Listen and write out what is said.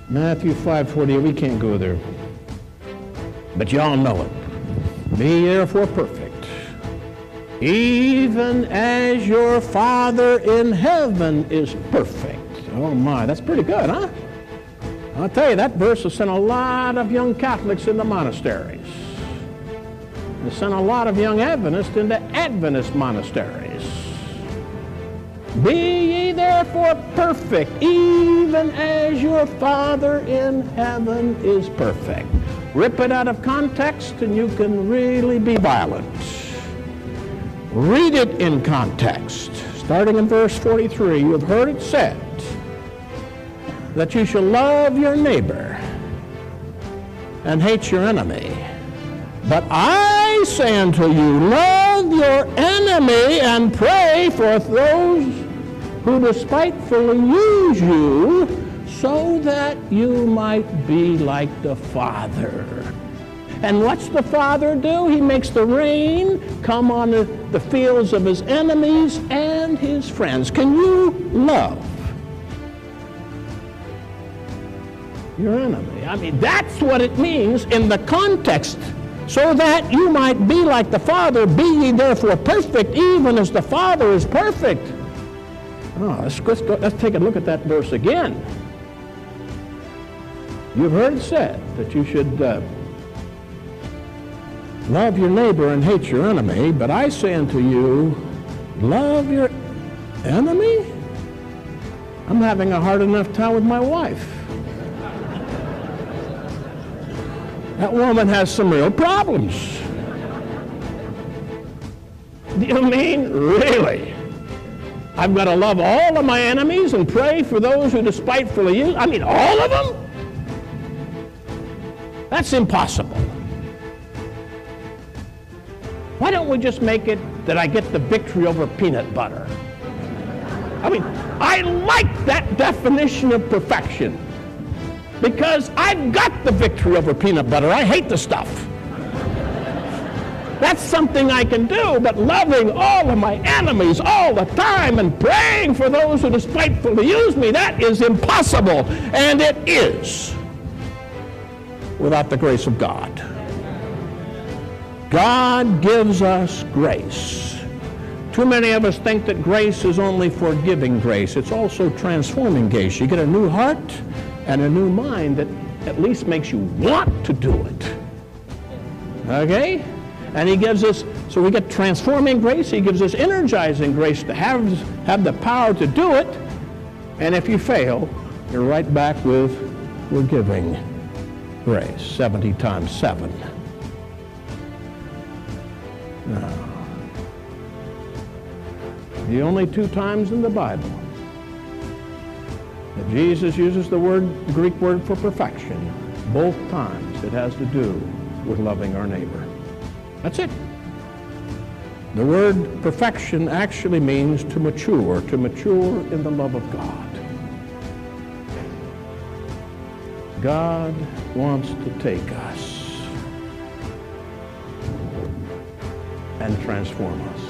Matthew 5:48, we can't go there. But y'all know it. Be therefore perfect, even as your Father in heaven is perfect. Oh my, that's pretty good, huh? I'll tell you, that verse has sent a lot of young Catholics into monasteries. It's sent a lot of young Adventists into Adventist monasteries. Be ye therefore perfect, even as your Father in heaven is perfect. Rip it out of context and you can really be violent. Read it in context. Starting in verse 43, you have heard it said that you shall love your neighbor and hate your enemy. But I say unto you, love your enemy and pray for those who despitefully use you, so that you might be like the Father. And what's the Father do? He makes the rain come on the fields of his enemies and his friends. Can you love your enemy? I mean, that's what it means in the context. So that you might be like the Father, be ye therefore perfect, even as the Father is perfect. Oh, let's take a look at that verse again. You've heard it said that you should love your neighbor and hate your enemy, but I say unto you, love your enemy? I'm having a hard enough time with my wife. That woman has some real problems. Do you mean, really? I've got to love all of my enemies and pray for those who despitefully use? I mean, all of them? That's impossible. Why don't we just make it that I get the victory over peanut butter? I mean, I like that definition of perfection. Because I've got the victory over peanut butter. I hate the stuff. That's something I can do, but loving all of my enemies all the time and praying for those who despitefully use me, that is impossible. And it is without the grace of God. God gives us grace. Too many of us think that grace is only forgiving grace. It's also transforming grace. You get a new heart and a new mind that at least makes you want to do it. Okay? And he gives us, so we get transforming grace, he gives us energizing grace to have the power to do it, and if you fail, you're right back with forgiving grace, 70 times 7. Now, the only 2 times in the Bible that Jesus uses the Greek word for perfection, both times it has to do with loving our neighbor. That's it. The word perfection actually means to mature in the love of God. God wants to take us and transform us.